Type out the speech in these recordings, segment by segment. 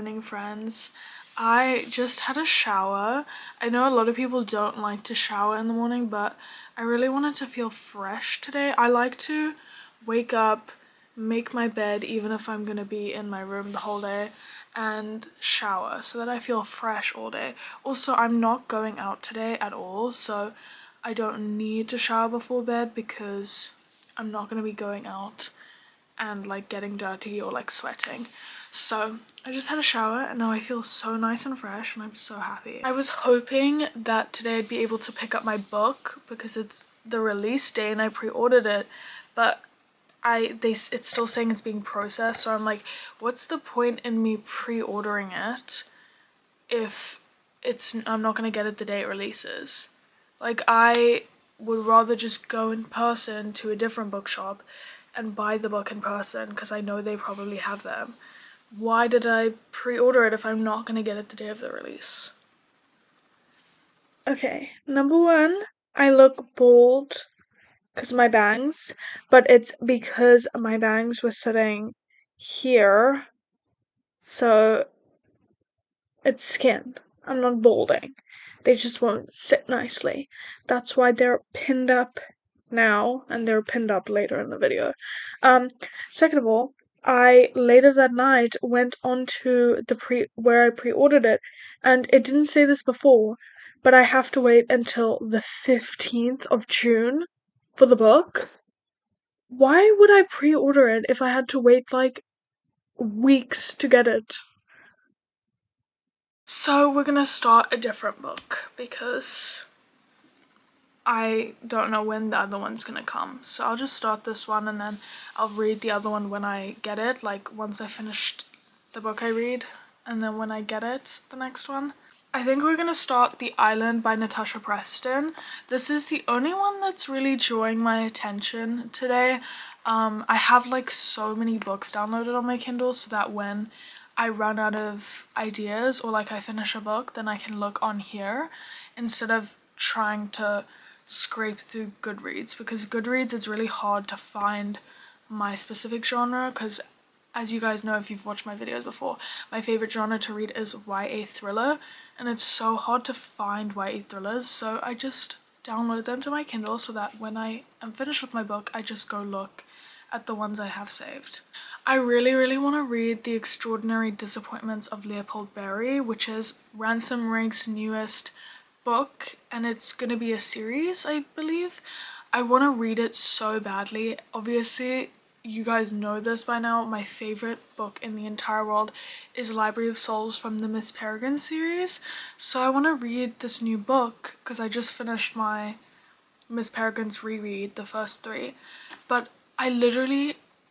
morning, friends. I just had a shower. I know a lot of people don't like to shower in the morning, but I really wanted to feel fresh today. I like to wake up, make my bed, even if I'm gonna be in my room the whole day, and shower so that I feel fresh all day. Also, I'm not going out today at all, so I don't need to shower before bed because I'm not gonna be going out and like getting dirty or like sweating. So I just had a shower and now I feel so nice and fresh and I'm so happy. I was hoping that today I'd be able to pick up my book because it's the release day and I pre-ordered it, but it's still saying it's being processed, so I'm like, what's the point in me pre-ordering it if I'm not gonna get it the day it releases? Like, I would rather just go in person to a different bookshop and buy the book in person because I know they probably have them. Why did I pre-order it if I'm not gonna get it the day of the release? Okay, number one, I look bald because of my bangs, but it's because my bangs were sitting here, so it's skin. I'm not balding. They just won't sit nicely. That's why they're pinned up now, and they're pinned up later in the video. Second of all, I later that night went onto where I pre-ordered it, and it didn't say this before, but I have to wait until the 15th of June for the book. Why would I pre-order it if I had to wait like weeks to get it? So we're gonna start a different book because I don't know when the other one's gonna come. So I'll just start this one and then I'll read the other one when I get it, like once I finished the book I read, and then when I get it, the next one. I think we're gonna start The Island by Natasha Preston. This is the only one that's really drawing my attention today. I have like so many books downloaded on my Kindle so that when I run out of ideas or like I finish a book, then I can look on here instead of trying to scrape through Goodreads, because Goodreads is really hard to find my specific genre because, as you guys know if you've watched my videos before, my favorite genre to read is YA thriller, and it's so hard to find YA thrillers, so I just download them to my Kindle so that when I am finished with my book, I just go look at the ones I have saved. I really want to read The Extraordinary Disappointments of Leopold Berry, which is Ransom Rank's newest book, and it's gonna be a series, I believe. I want to read it so badly. Obviously, you guys know this by now, my favorite book in the entire world is Library of Souls from the Miss Peregrine series, so I want to read this new book because I just finished my Miss Peregrine's reread, the first three, but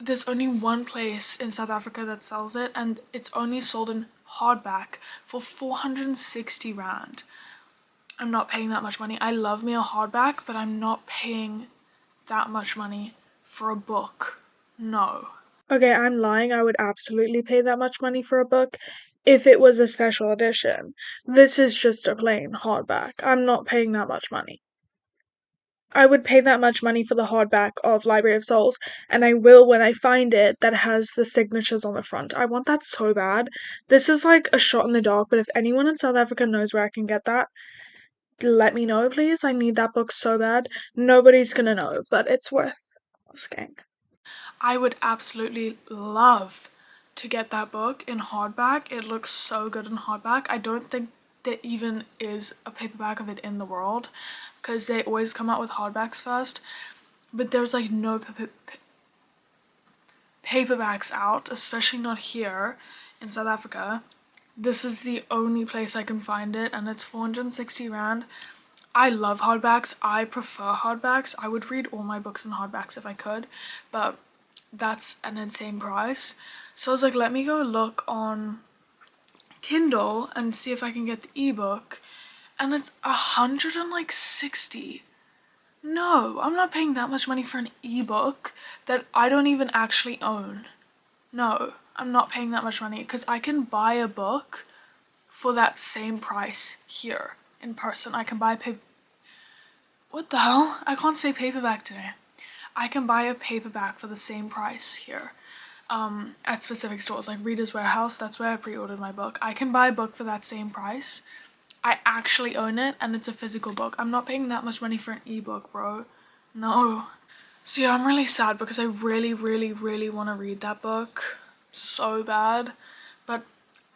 there's only one place in South Africa that sells it, and it's only sold in hardback for 460 rand. I'm not paying that much money. I love me a hardback, but I'm not paying that much money for a book. No. Okay, I'm lying. I would absolutely pay that much money for a book if it was a special edition. This is just a plain hardback. I'm not paying that much money. I would pay that much money for the hardback of Library of Souls, and I will when I find it that has the signatures on the front. I want that so bad. This is like a shot in the dark, but if anyone in South Africa knows where I can get that, let me know, please. I need that book so bad. Nobody's gonna know, but it's worth asking. I would absolutely love to get that book in hardback. It looks so good in hardback. I don't think there even is a paperback of it in the world because they always come out with hardbacks first, but there's like no paperbacks out, especially not here in South Africa. This is the only place I can find it, and it's 460 rand. I love hardbacks. I prefer hardbacks. I would read all my books in hardbacks if I could, but that's an insane price. So I was like, let me go look on Kindle and see if I can get the ebook, and it's 160. No, I'm not paying that much money for an ebook that I don't even actually own. No, I'm not paying that much money because I can buy a book for that same price here in person. I can buy what the hell? I can't say paperback today. I can buy a paperback for the same price here. at specific stores like Reader's Warehouse. That's where I pre-ordered my book. I can buy a book for that same price. I actually own it and it's a physical book. I'm not paying that much money for an ebook, bro. No. So yeah, I'm really sad because I really, really, really want to read that book so bad, but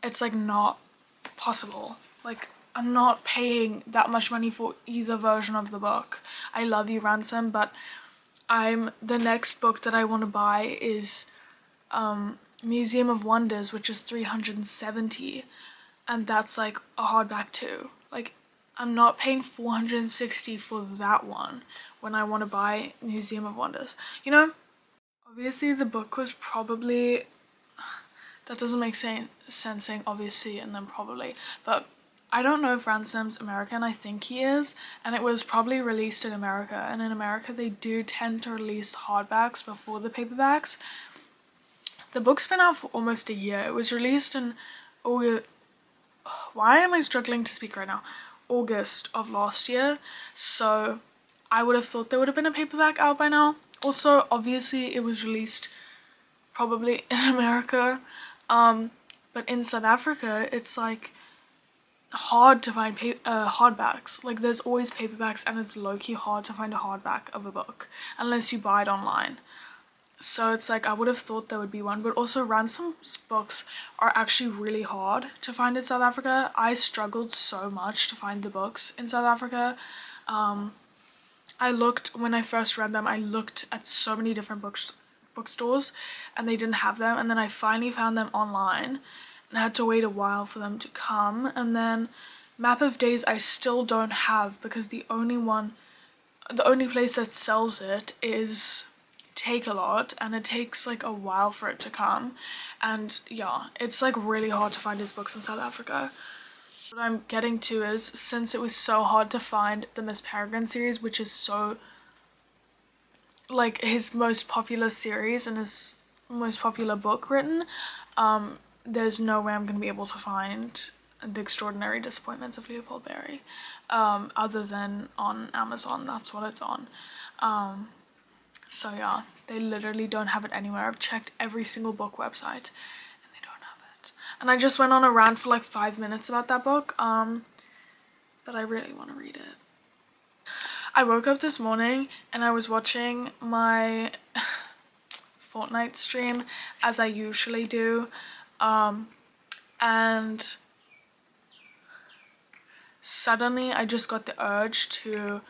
it's like not possible. Like, I'm not paying that much money for either version of the book. I love you, Ransom, but the next book that I want to buy is Museum of Wonders, which is 370, and that's like a hardback too. Like, I'm not paying 460 for that one when I want to buy Museum of Wonders. You know, obviously the book was probably, that doesn't make sense saying obviously and then probably, but I don't know if Ransom's American. I think he is, and it was probably released in America, and in America they do tend to release hardbacks before the paperbacks. The book's been out for almost a year. It was released in August. Why am I struggling to speak right now? August of last year, so I would have thought there would have been a paperback out by now. Also, obviously it was released probably in America, but in South Africa it's like hard to find hardbacks. Like, there's always paperbacks and it's low-key hard to find a hardback of a book unless you buy it online. So it's like, I would have thought there would be one, but also Ransom's books are actually really hard to find in South Africa. I struggled so much to find the books in South Africa. I looked, when I first read them, I looked at so many different bookstores and they didn't have them, and then I finally found them online and I had to wait a while for them to come. And then Map of Days I still don't have because the only place that sells it is Take-A-Lot, and it takes like a while for it to come. And yeah, it's like really hard to find his books in South Africa. What I'm getting to is, since it was so hard to find the Miss Peregrine series, which is so like his most popular series and his most popular book written, there's no way I'm gonna be able to find The Extraordinary Disappointments of Leopold Berry, other than on Amazon. That's what it's on. So yeah, they literally don't have it anywhere. I've checked every single book website and they don't have it. And I just went on a rant for like 5 minutes about that book, but I really want to read it. I woke up this morning and I was watching my Fortnite stream as I usually do, and suddenly I just got the urge to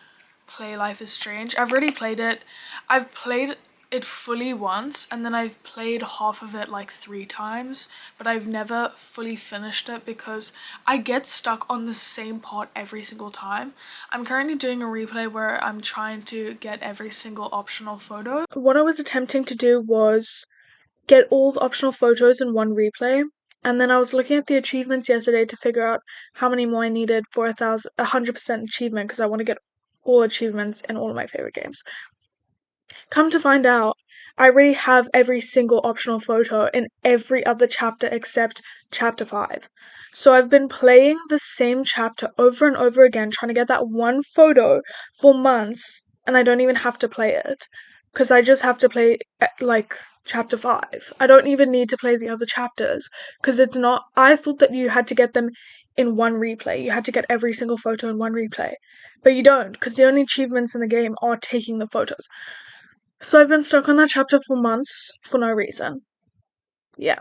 play Life is Strange. I've already played it. I've played it fully once, and then I've played half of it like 3 times, but I've never fully finished it because I get stuck on the same part every single time. I'm currently doing a replay where I'm trying to get every single optional photo. What I was attempting to do was get all the optional photos in one replay, and then I was looking at the achievements yesterday to figure out how many more I needed for 100% achievement, because I want to get all achievements in all of my favorite games. Come to find out, I already have every single optional photo in every other chapter except chapter 5. So I've been playing the same chapter over and over again, trying to get that one photo for months, and I don't even have to play it. Because I just have to play, like, chapter 5. I don't even need to play the other chapters. Because it's not, I thought that you had to get them in one replay. You had to get every single photo in one replay. But you don't, because the only achievements in the game are taking the photos. So I've been stuck on that chapter for months for no reason. Yeah.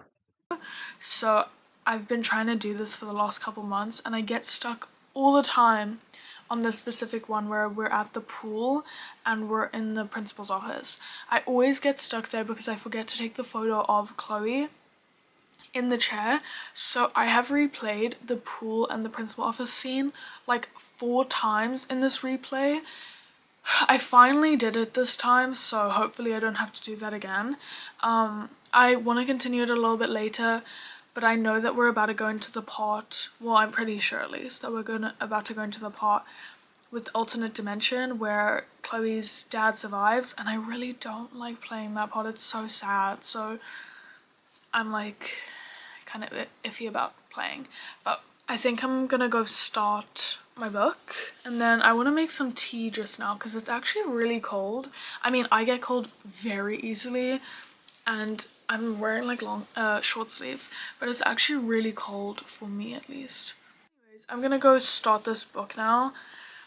So I've been trying to do this for the last couple months, and I get stuck all the time on this specific one where we're at the pool and we're in the principal's office. I always get stuck there because I forget to take the photo of Chloe in the chair. So I have replayed the pool and the principal office scene like 4 times in this replay. I finally did it this time, so hopefully I don't have to do that again. I want to continue it a little bit later, but I know that we're about to go into the part, well, I'm pretty sure at least, that we're about to go into the part with alternate dimension where Chloe's dad survives, and I really don't like playing that part. It's so sad, so I'm like kind of iffy about playing, but I think I'm gonna go start my book, and then I want to make some tea just now because it's actually really cold. I mean, I get cold very easily, and I'm wearing like long short sleeves, but it's actually really cold for me at least. Anyways, I'm gonna go start this book now.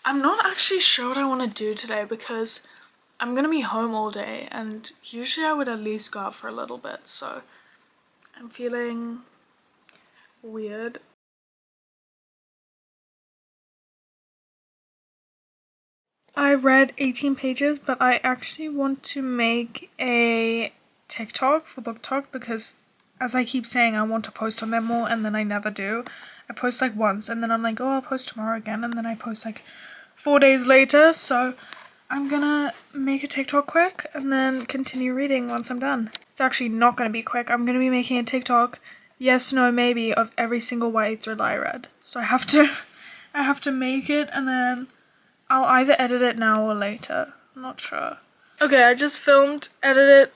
I'm not actually sure what I want to do today because I'm gonna be home all day, and usually I would at least go out for a little bit, so I'm feeling weird. I read 18 pages, but I actually want to make a TikTok for Booktok because, as I keep saying, I want to post on there more, and then I never do. I post like once, and then I'm like, oh, I'll post tomorrow again, and then I post like 4 days later, so I'm gonna make a TikTok quick and then continue reading once I'm done. It's actually not gonna be quick. I'm gonna be making a TikTok, yes, no, maybe, of every single YA thriller I read. So I have to make it, and then I'll either edit it now or later. I'm not sure. Okay, I just filmed, edited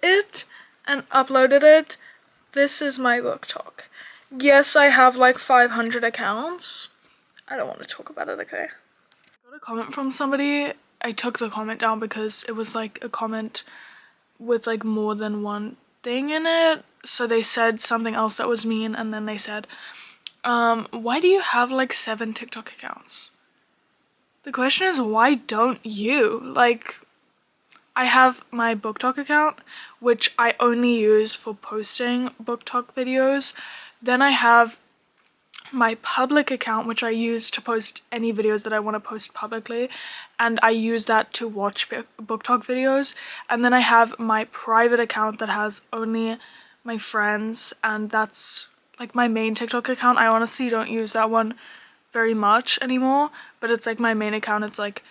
it, and uploaded it. This is my Booktok. Yes, I have like 500 accounts. I don't want to talk about it, okay? I got a comment from somebody. I took the comment down because it was like a comment with like more than one thing in it. So they said something else that was mean, and then they said, why do you have like 7 TikTok accounts? The question is, why don't you? Like, I have my Booktok account, which I only use for posting Booktok videos. Then I have my public account, which I use to post any videos that I want to post publicly, and I use that to watch Booktok videos. And then I have my private account that has only my friends, and that's like my main TikTok account. I honestly don't use that one very much anymore, but it's like my main account. It's like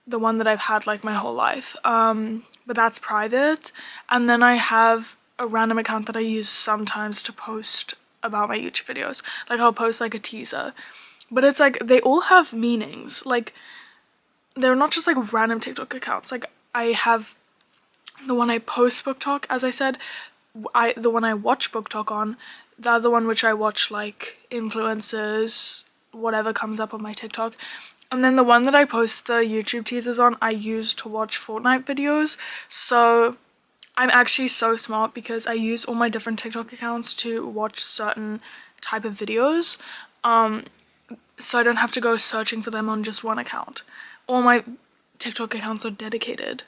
the one that I've had like my whole life, but that's private. And then I have a random account that I use sometimes to post about my YouTube videos. Like, I'll post like a teaser, but it's like they all have meanings. Like, they're not just like random TikTok accounts. Like, I have the one I post Booktok, as I said, the one I watch Booktok on, the other one which I watch like influencers, whatever comes up on my TikTok, and then the one that I post the YouTube teasers on, I use to watch Fortnite videos. So I'm actually so smart because I use all my different TikTok accounts to watch certain type of videos, so I don't have to go searching for them on just one account. All my TikTok accounts are dedicated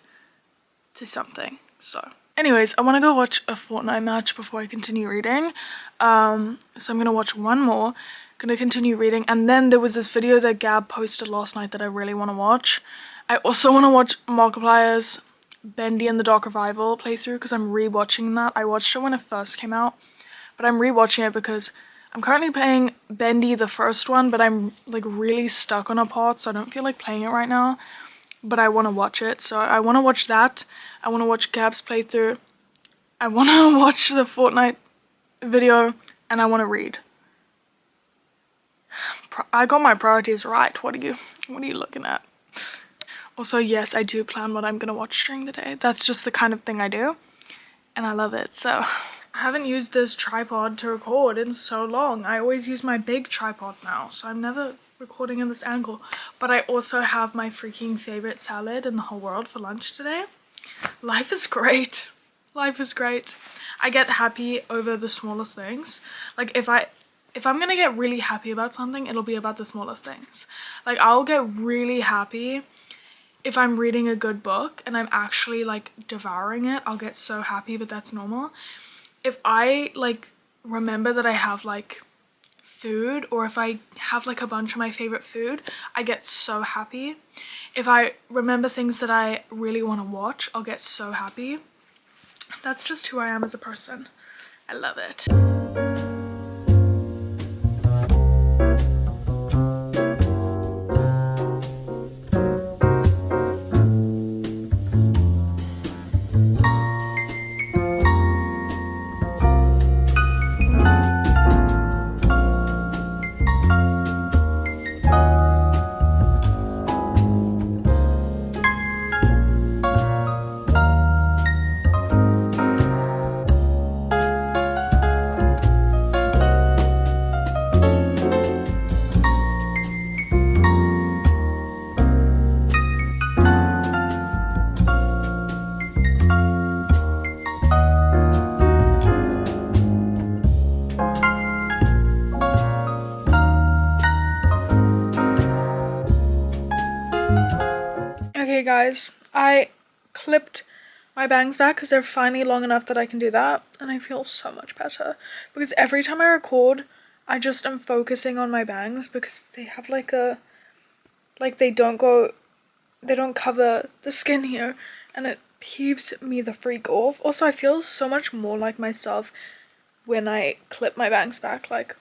to something. So anyways, I want to go watch a Fortnite match before I continue reading, so I'm gonna watch one more, gonna continue reading, and then there was this video that Gab posted last night that I really want to watch. I also want to watch Markiplier's Bendy and the Dark Revival playthrough because I'm rewatching that. I watched it when it first came out, but I'm rewatching it because I'm currently playing Bendy, the first one, but I'm like really stuck on a part, so I don't feel like playing it right now, but I want to watch it. So I want to watch that. I want to watch Gab's playthrough. I want to watch the Fortnite video, and I want to read. I got my priorities right. What are you looking at? Also, yes, I do plan what I'm gonna watch during the day. That's just the kind of thing I do, and I love it. So I haven't used this tripod to record in so long. I always use my big tripod now, so I'm never recording in this angle. But I also have my freaking favorite salad in the whole world for lunch today. Life is great. Life is great. I get happy over the smallest things. Like, if I'm gonna get really happy about something, it'll be about the smallest things. Like, I'll get really happy if I'm reading a good book and I'm actually like devouring it. I'll get so happy, but that's normal. If I like remember that I have like food, or if I have like a bunch of my favorite food, I get so happy. If I remember things that I really want to watch, I'll get so happy. That's just who I am as a person. I love it. guys, I clipped my bangs back because they're finally long enough that I can do that, and I feel so much better because every time I record I just am focusing on my bangs because they have like a, like they don't cover the skin here, and it peeves me the freak off. Also, I feel so much more like myself when I clip my bangs back. Like,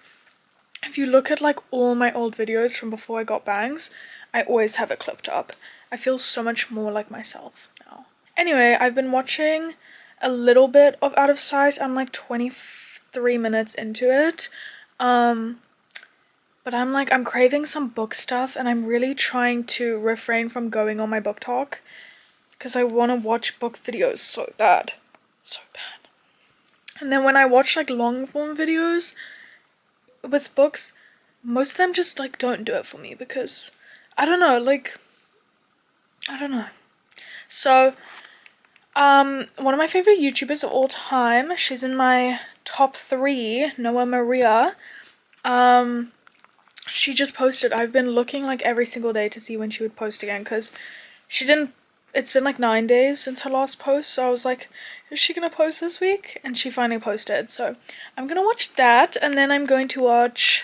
if you look at like all my old videos from before I got bangs, I always have it clipped up. I feel so much more like myself now. Anyway, I've been watching a little bit of Out of Sight. I'm like 23 minutes into it. But I'm craving some book stuff, and I'm really trying to refrain from going on my Booktok because I want to watch book videos so bad. So bad. And then when I watch like long form videos with books, most of them just like don't do it for me because I don't know, like, I don't know. So, one of my favorite YouTubers of all time, she's in my top 3, Noah Maria. She just posted. I've been looking like every single day to see when she would post again because she didn't. It's been like 9 days since her last post, so I was like, is she gonna post this week? And she finally posted, so I'm gonna watch that, and then I'm going to watch,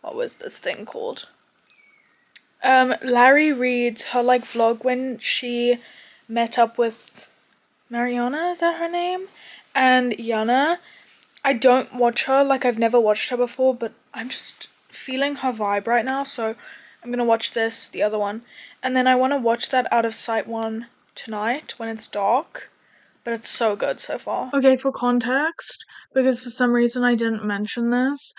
what was this thing called? Larry Reed's, her like vlog when she met up with Mariana, is that her name? And Yana. I don't watch her, like I've never watched her before, but I'm just feeling her vibe right now, so I'm gonna watch this, the other one, and then I want to watch that Out of Sight one tonight when it's dark, but it's so good so far. Okay, for context, because for some reason I didn't mention this,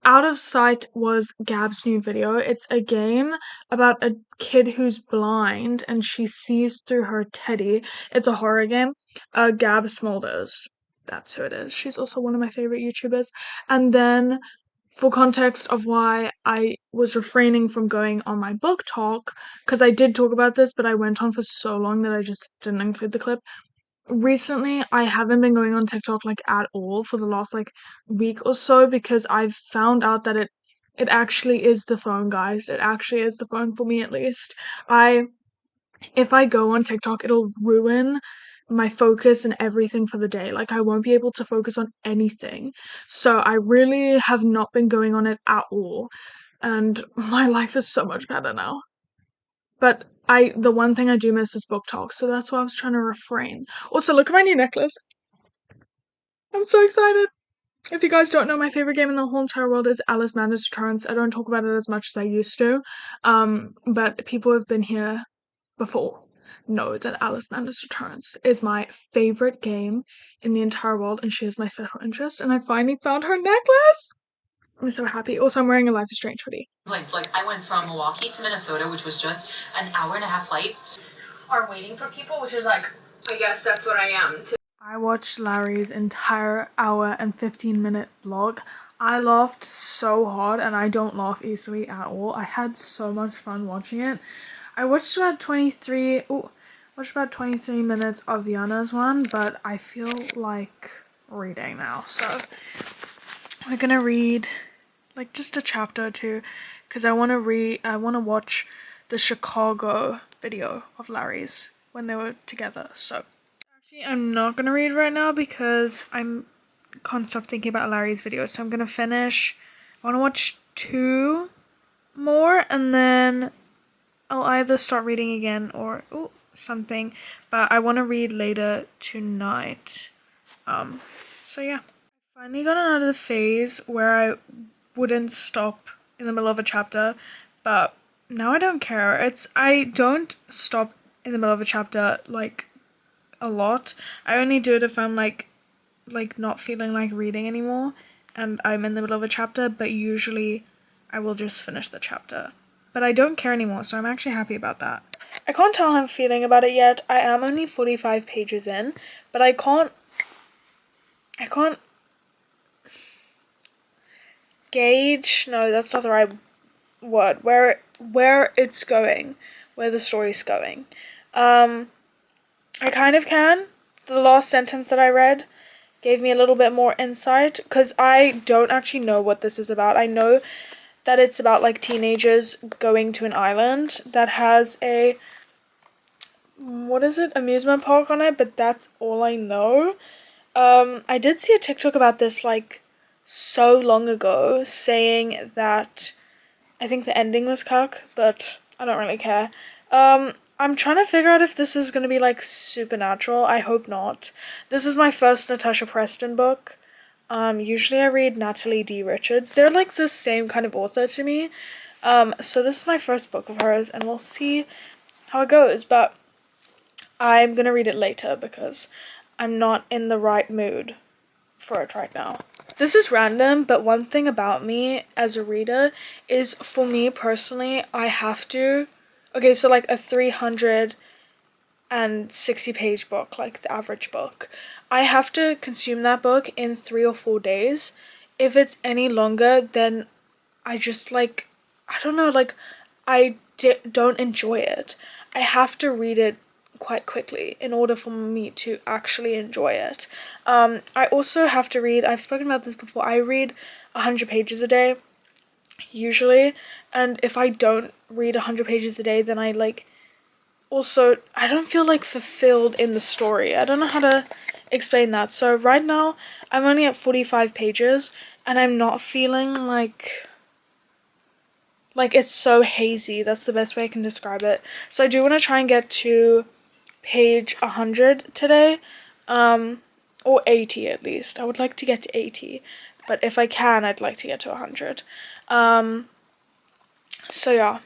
Out of Sight was Gab's new video. It's a game about a kid who's blind and she sees through her teddy. It's a horror game. Gab Smolders. That's who it is. She's also one of my favorite YouTubers. And then, for context of why I was refraining from going on my Booktok, because I did talk about this, but I went on for so long that I just didn't include the clip. Recently, I haven't been going on TikTok like at all for the last like week or so because I've found out that it actually is the phone, guys. It actually is the phone for me, at least. If I go on TikTok, it'll ruin my focus and everything for the day. Like, I won't be able to focus on anything. So I really have not been going on it at all. And my life is so much better now. But the one thing I do miss is Booktok, so that's why I was trying to refrain. Also, look at my new necklace. I'm so excited. If you guys don't know, my favorite game in the whole entire world is Alice Madness Returns. I don't talk about it as much as I used to, but people who have been here before know that Alice Madness Returns is my favorite game in the entire world, and she is my special interest, and I finally found her necklace! I'm so happy. Also, I'm wearing a Life is Strange hoodie. Like I went from Milwaukee to Minnesota, which was just an hour and a half flight. Are waiting for people, which is like, I guess that's what I am. I watched Larry's entire hour and 15-minute vlog. I laughed so hard, and I don't laugh easily at all. I had so much fun watching it. I watched about 23 minutes of Yana's one, but I feel like reading now. So we're gonna read like just a chapter or two because I want to watch the Chicago video of Larry's when they were together. So actually, I'm not gonna read right now because can't stop thinking about Larry's video. So I'm gonna finish. I want to watch 2 more, and then I'll either start reading again or something. But I want to read later tonight. So yeah. I finally got out of the phase where I wouldn't stop in the middle of a chapter, but now I don't care. I don't stop in the middle of a chapter like a lot. I only do it if I'm like not feeling like reading anymore and I'm in the middle of a chapter, but usually I will just finish the chapter. But I don't care anymore, so I'm actually happy about that. I can't tell how I'm feeling about it yet. I am only 45 pages in, but I can't gauge, no, that's not the right word, where it's going, where the story's going. I kind of can. The last sentence that I read gave me a little bit more insight, because I don't actually know what this is about. I know that it's about like teenagers going to an island that has a what is it, amusement park on it, but that's all I know. I did see a TikTok about this like so long ago saying that I think the ending was cuck, but I don't really care. I'm trying to figure out if this is gonna be like supernatural. I hope not. This is my first Natasha Preston book. Usually I read Natalie D. Richards. They're like the same kind of author to me. So this is my first book of hers, and we'll see how it goes. But I'm gonna read it later because I'm not in the right mood for it right now. This is random, but one thing about me as a reader is, for me personally, I have to. Okay, so like a 360-page book, like the average book, I have to consume that book in 3 or 4 days. If it's any longer, then I just like, I don't know, like don't enjoy it. I have to read it quite quickly in order for me to actually enjoy it. I also have to read, I've spoken about this before, I read 100 pages a day, usually, and if I don't read 100 pages a day, then I like, also, I don't feel like fulfilled in the story. I don't know how to explain that. So right now, I'm only at 45 pages, and I'm not feeling like it's so hazy. That's the best way I can describe it. So I do want to try and get to page 100 today, or 80 at least. I would like to get to 80, but if I can, I'd like to get to 100. So yeah.